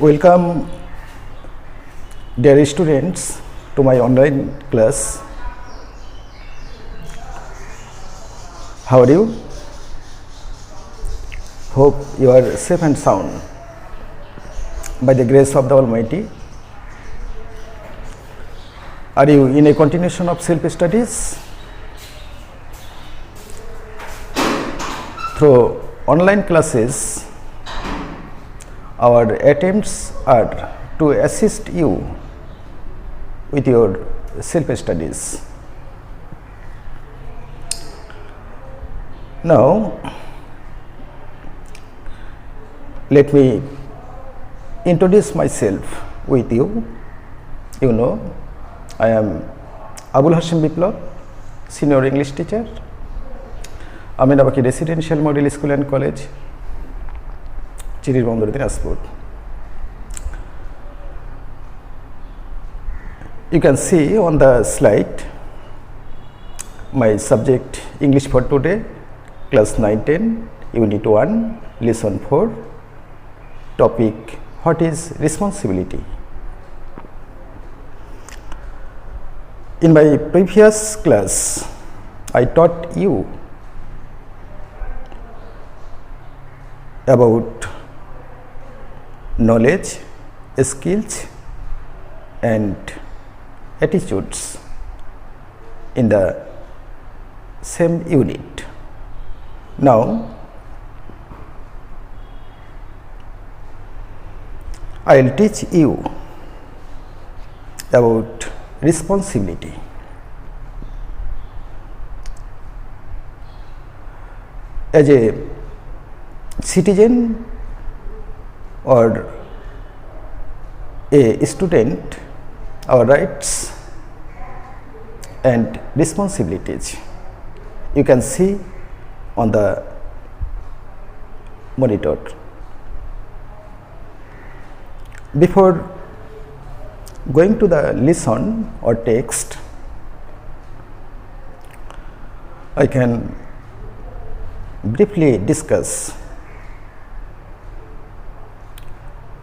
Welcome, dear students, to my online class. How are you? Hope you are safe and sound by the grace of the Almighty. Are you in a continuation of self-studies? Through online classes, our attempts are to assist you with your self-studies. Now, let me introduce myself with you. You know, I am Abul Hashim Biplab, Senior English Teacher, Aminabaki Residential Model School and College, Chiriribondor, Dinajpur. You can see on the slide my subject English for today, class 9-10, Unit 1, Lesson 4, topic what is responsibility. In my previous class, I taught you about knowledge, skills and attitudes in the same unit. Now, I will teach you about responsibility. As a citizen or a student, our rights and responsibilities you can see on the monitor. Before going to the lesson or text, I can briefly discuss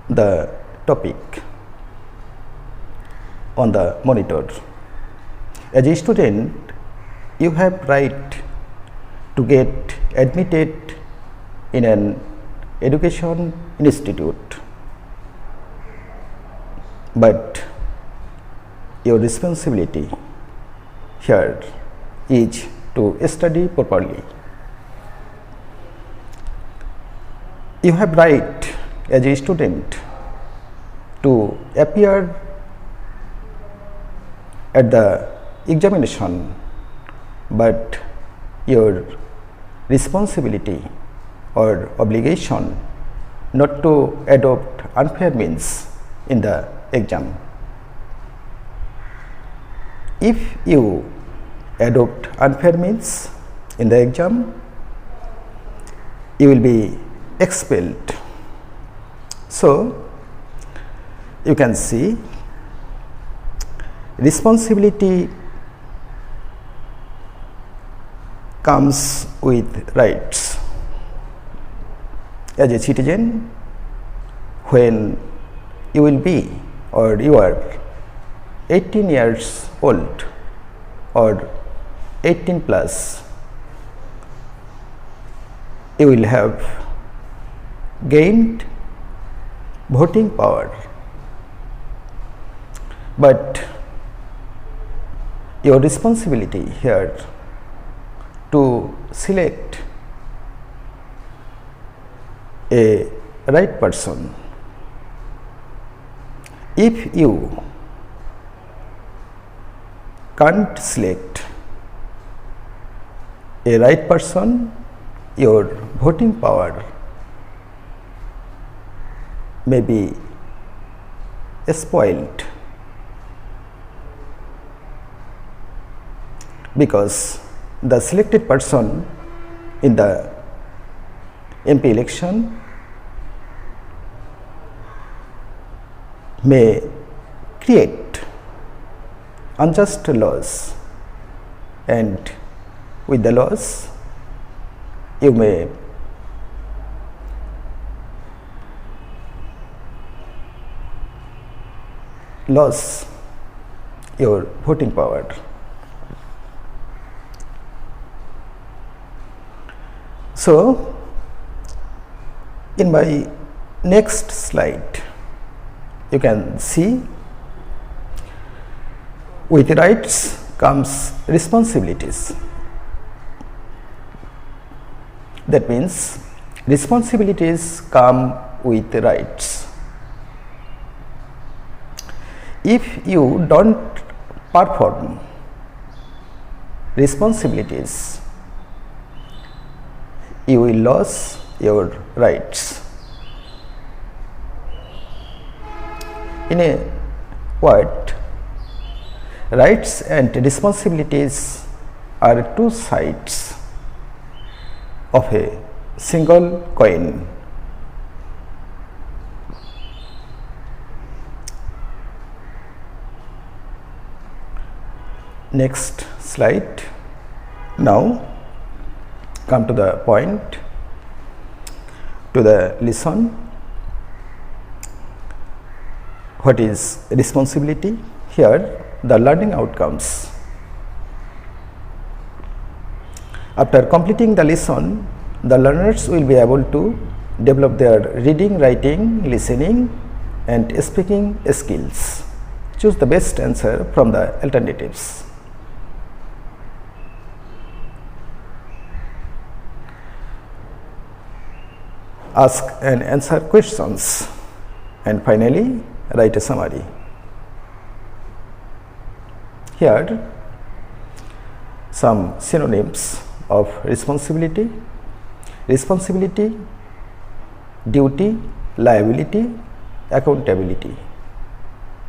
the topic on the monitor. As a student, you have right to get admitted in an education institute, but your responsibility here is to study properly. You have right as a student to appear at the examination, but your responsibility or obligation not to adopt unfair means in the exam. If you adopt unfair means in the exam, you will be expelled. So, you can see responsibility comes with rights. As a citizen, when you will be or you are 18 years old or 18 plus, you will have gained voting power, but your responsibility here to select a right person. If you can't select a right person, your voting power may be spoiled, because the selected person in the MP election may create unjust laws, and with the laws you may lose your voting power. So, in my next slide, you can see with rights comes responsibilities. That means responsibilities come with rights. If you don't perform responsibilities, you will lose your rights. In a word, rights and responsibilities are two sides of a single coin. Next slide. Now come to the point, to the lesson. What is responsibility? Here the learning outcomes. After completing the lesson, the learners will be able to develop their reading, writing, listening and speaking skills. Choose the best answer from the alternatives. Ask and answer questions, and finally write a summary. Here some synonyms of responsibility: responsibility, duty, liability, accountability.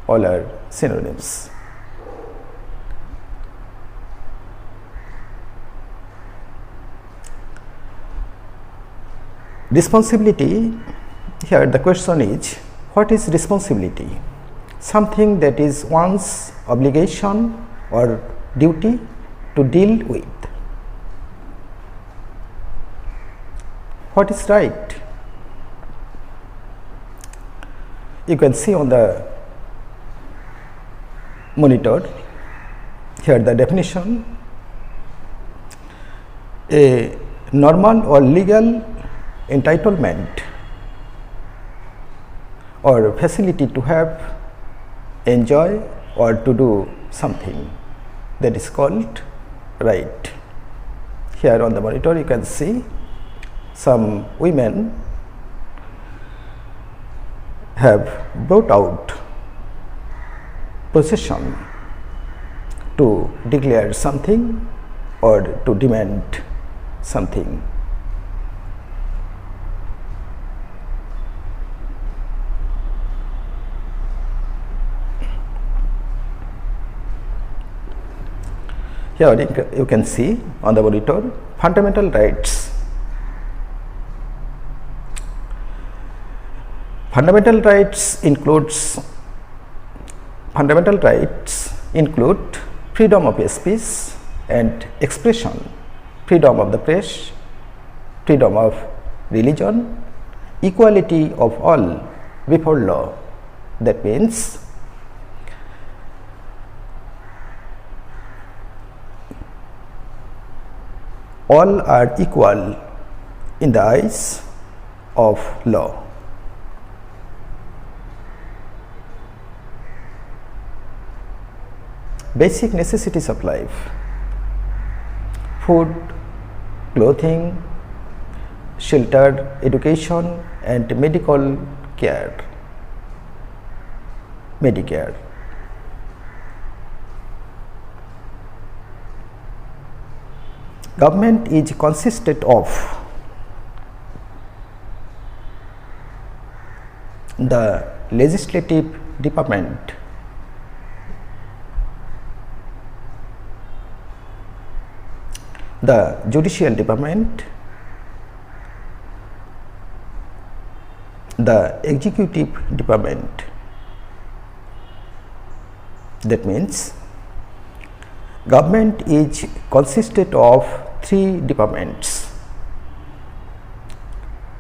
All are synonyms. Responsibility, here the question is, what is responsibility? Something that is one's obligation or duty to deal with. What is right? You can see on the monitor here the definition: a normal or legal entitlement or facility to have, enjoy or to do something, that is called right. Here on the monitor you can see some women have brought out procession to declare something or to demand something. Here you can see on the monitor fundamental rights. Fundamental rights include freedom of speech and expression, freedom of the press, freedom of religion, equality of all before law. That means all are equal in the eyes of law. Basic necessities of life: food, clothing, shelter, education and medical care, Medicare. Government is consisted of the legislative department, the judicial department, the executive department. That means government is consisted of three departments: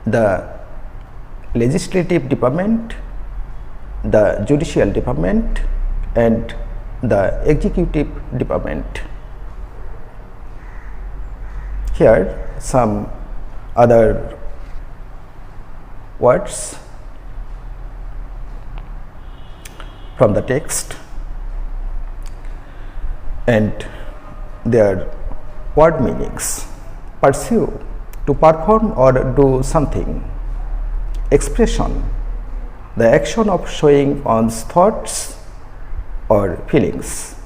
the legislative department, the judicial department and the executive department. Here some other words from the text and their word meanings. Pursue, to perform or do something. Expression, the action of showing one's thoughts or feelings.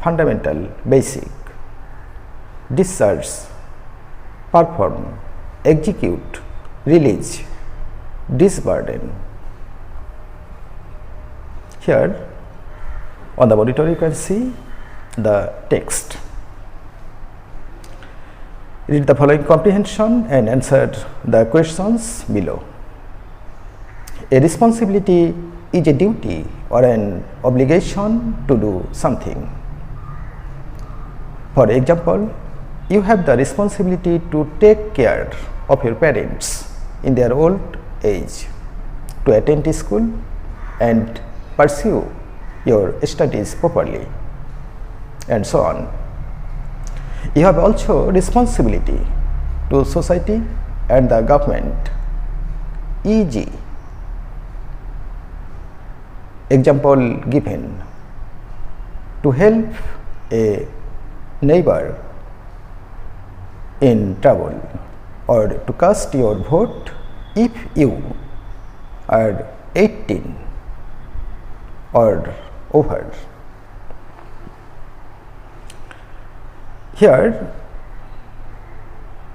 Fundamental, basic. Discharge, perform, execute, release, disburden. Here on the monitor you can see the text. Read the following comprehension and answer the questions below. A responsibility is a duty or an obligation to do something. For example, you have the responsibility to take care of your parents in their old age, to attend school and pursue your studies properly, and so on. You have also responsibility to society and the government, e.g. example given, to help a neighbor in trouble, or to cast your vote if you are 18 or over. Here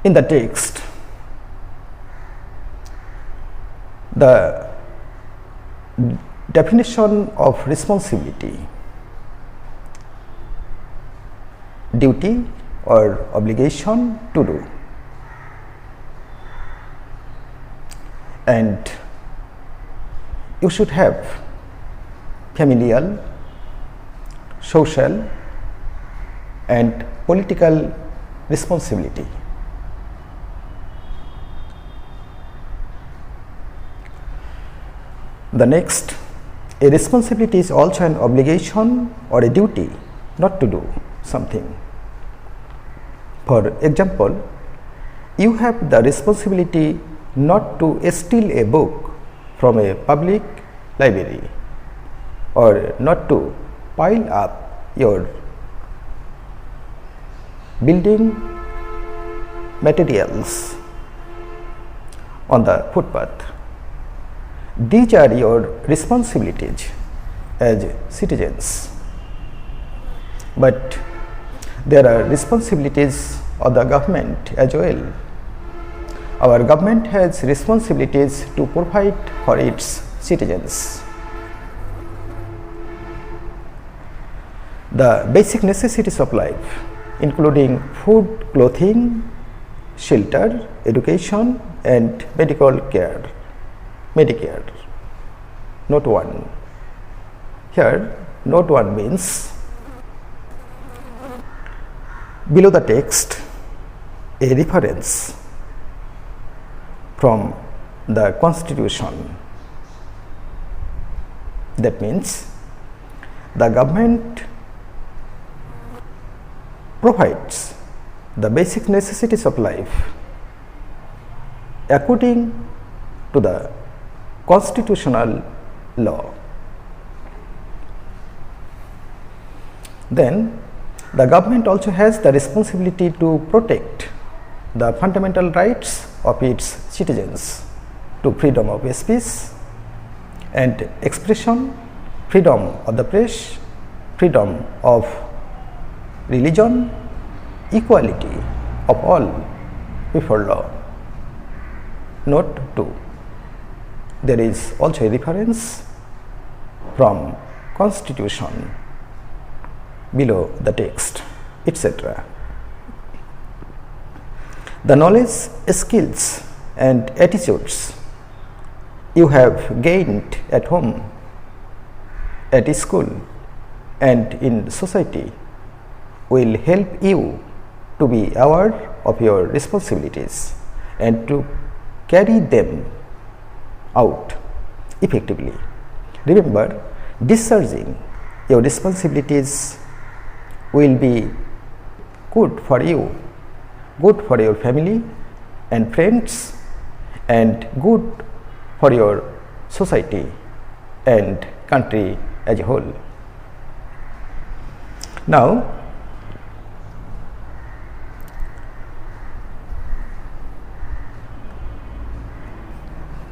in the text, the definition of responsibility: duty or obligation to do, and you should have familial, social and political responsibility. The next, a responsibility is also an obligation or a duty not to do something. For example, you have the responsibility not to steal a book from a public library, or not to pile up your building materials on the footpath. These are your responsibilities as citizens, but there are responsibilities of the government as well. Our government has responsibilities to provide for its citizens. The basic necessities of life, including food, clothing, shelter, education and medical care. Medicare. Note 1. Here note 1 means, below the text a reference from the Constitution. That means the government provides the basic necessities of life according to the constitutional law. Then the government also has the responsibility to protect the fundamental rights of its citizens to freedom of speech and expression, freedom of the press, freedom of religion, equality of all before law. Note 2. There is also a reference from Constitution below the text, etc. The knowledge, skills and attitudes you have gained at home, at school and in society will help you to be aware of your responsibilities and to carry them out effectively. Remember, discharging your responsibilities will be good for you, good for your family and friends, and good for your society and country as a whole. Now,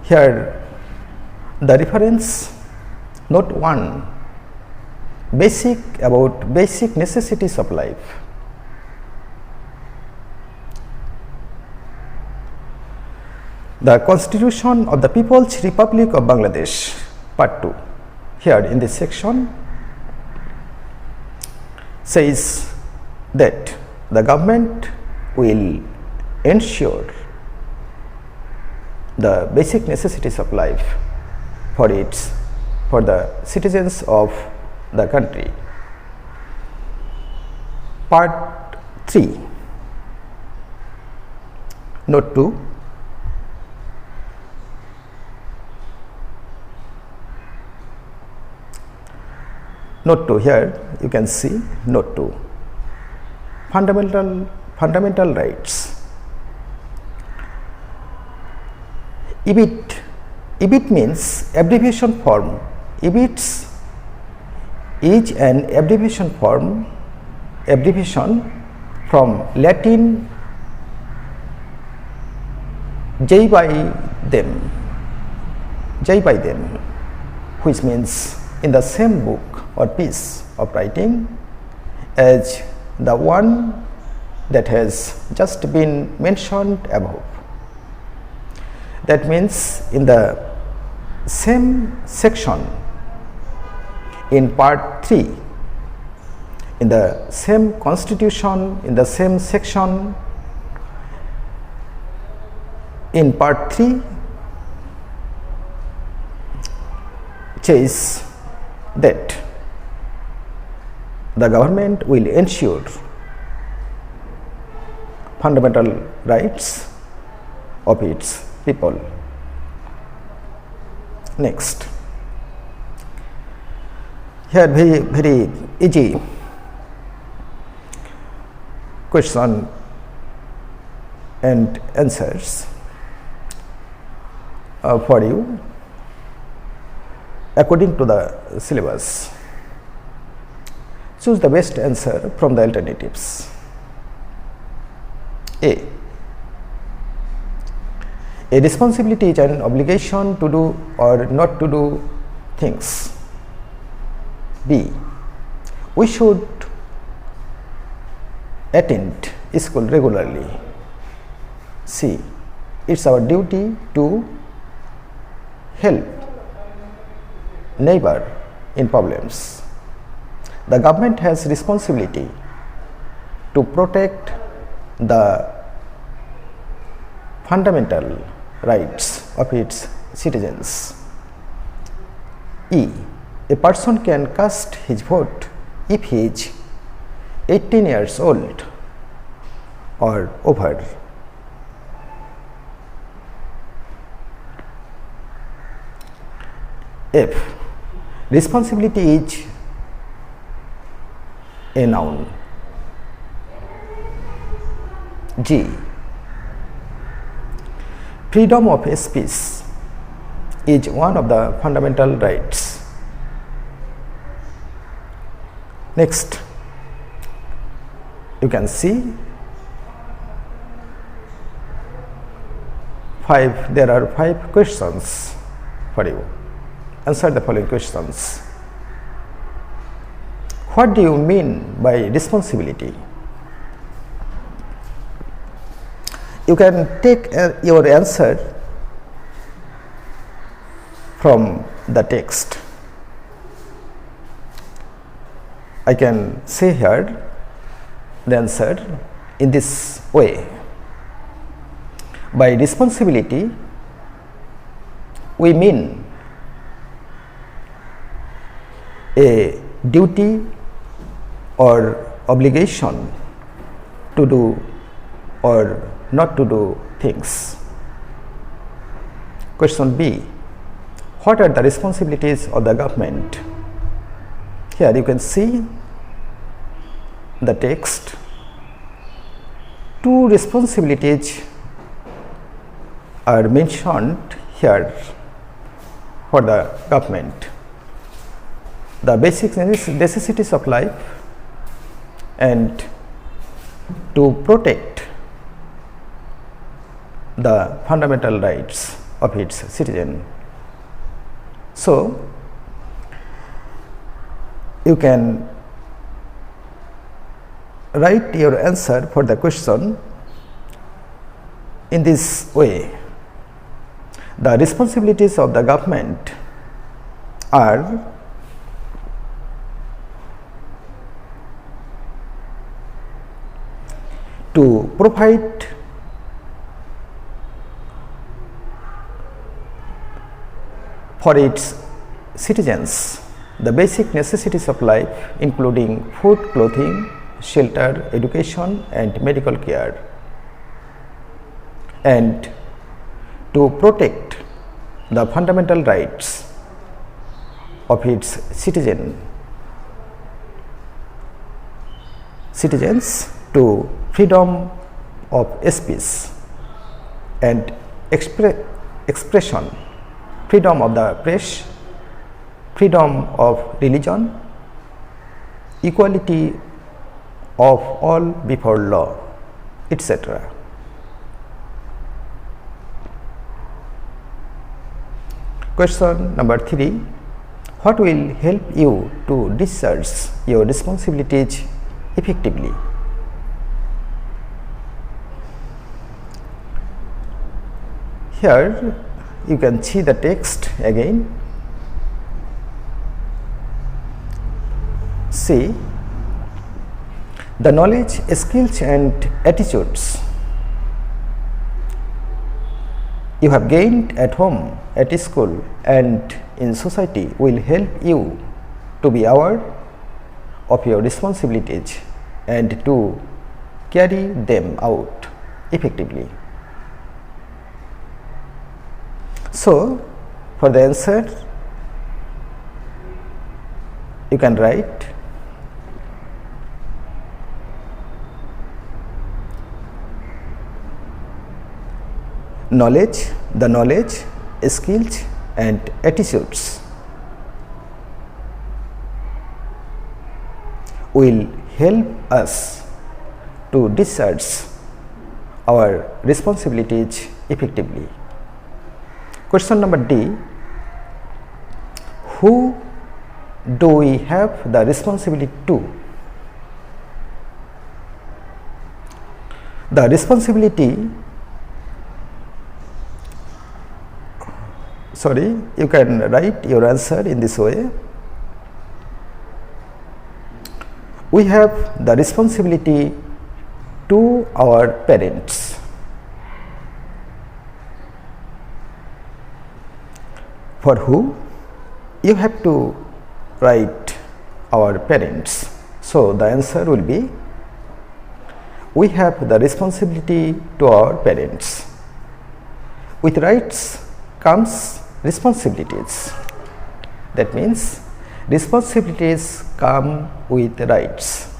here the reference note 1, about basic necessities of life. The Constitution of the People's Republic of Bangladesh, Part 2, here in this section says that the government will ensure the basic necessities of life for the citizens of the country. Part 3, Note 2. Note 2, here you can see Note 2, fundamental rights. EBIT means abbreviation form. EBIT is an abbreviation from Latin J by them, which means in the same book or piece of writing as the one that has just been mentioned above. That means in the same section, in part 3, in the same constitution, in the same section, in part 3 says that the government will ensure fundamental rights of its people. Next, here very easy question and answers for you according to the syllabus. Choose the best answer from the alternatives. A responsibility is an obligation to do or not to do things. B, we should attend school regularly. C, it's our duty to help neighbor in problems. The government has responsibility to protect the fundamental rights of its citizens. E, a person can cast his vote if he is 18 years old or over. F, responsibility is a noun. G, freedom of speech is one of the fundamental rights. Next, you can see there are 5 questions for you. Answer the following questions. What do you mean by responsibility? You can take your answer from the text. I can say here the answer in this way. By responsibility, we mean a duty or obligation to do or not to do things. Question B, what are the responsibilities of the government? Here you can see the text. Two responsibilities are mentioned here for the government: the basic necessities of life and to protect the fundamental rights of its citizen. So you can write your answer for the question in this way: the responsibilities of the government are to provide for its citizens the basic necessities of life, including food, clothing, shelter, education and medical care, and to protect the fundamental rights of its citizens to freedom of speech and expression, freedom of the press, freedom of religion, equality of all before law, etc. Question number 3: what will help you to discharge your responsibilities effectively? Here you can see the text again. See, the knowledge, skills and attitudes you have gained at home, at school and in society will help you to be aware of your responsibilities and to carry them out effectively. So, for the answer, you can write knowledge, the knowledge, skills and attitudes will help us to discharge our responsibilities effectively. Question number D: who do we have the responsibility to? The responsibility, you can write your answer in this way: we have the responsibility to our parents. For who? You have to write our parents. So the answer will be: we have the responsibility to our parents. With rights comes responsibilities. That means responsibilities come with rights.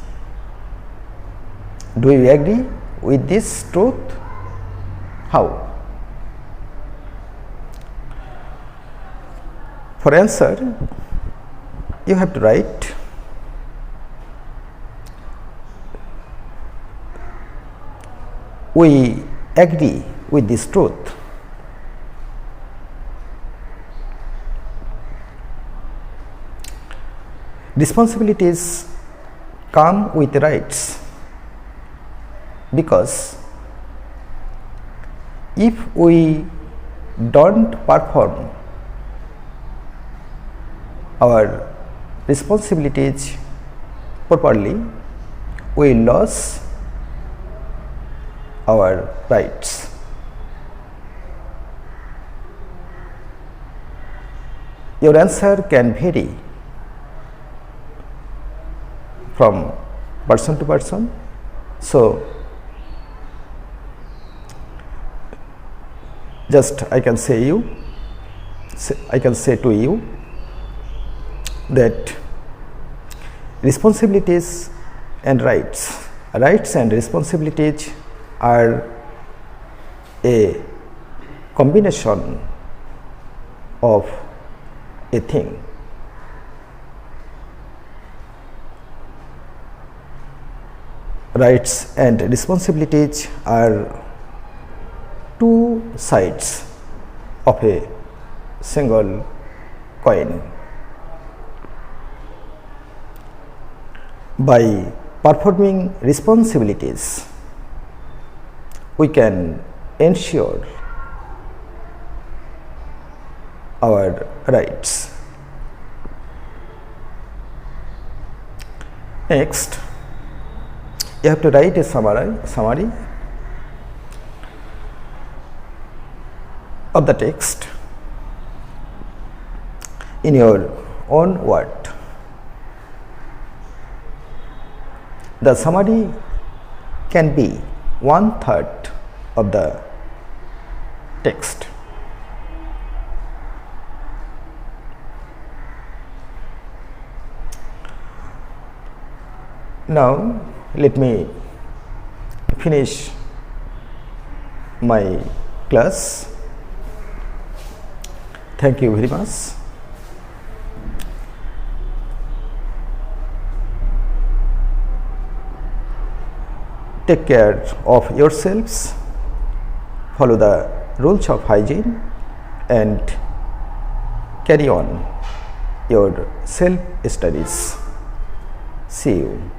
Do you agree with this truth? How? For answer, you have to write we agree with this truth. Responsibilities come with rights because if we don't perform our responsibilities properly, we lose our rights. Your answer can vary from person to person. So just I can say you I can say to you that responsibilities and rights and responsibilities are a combination of a thing. Rights and responsibilities are two sides of a single coin. By performing responsibilities, we can ensure our rights. Next, you have to write a summary of the text in your own word. The summary can be 1/3 of the text. Now let me finish my class. Thank you very much. Take care of yourselves, follow the rules of hygiene, and carry on your self studies. See you.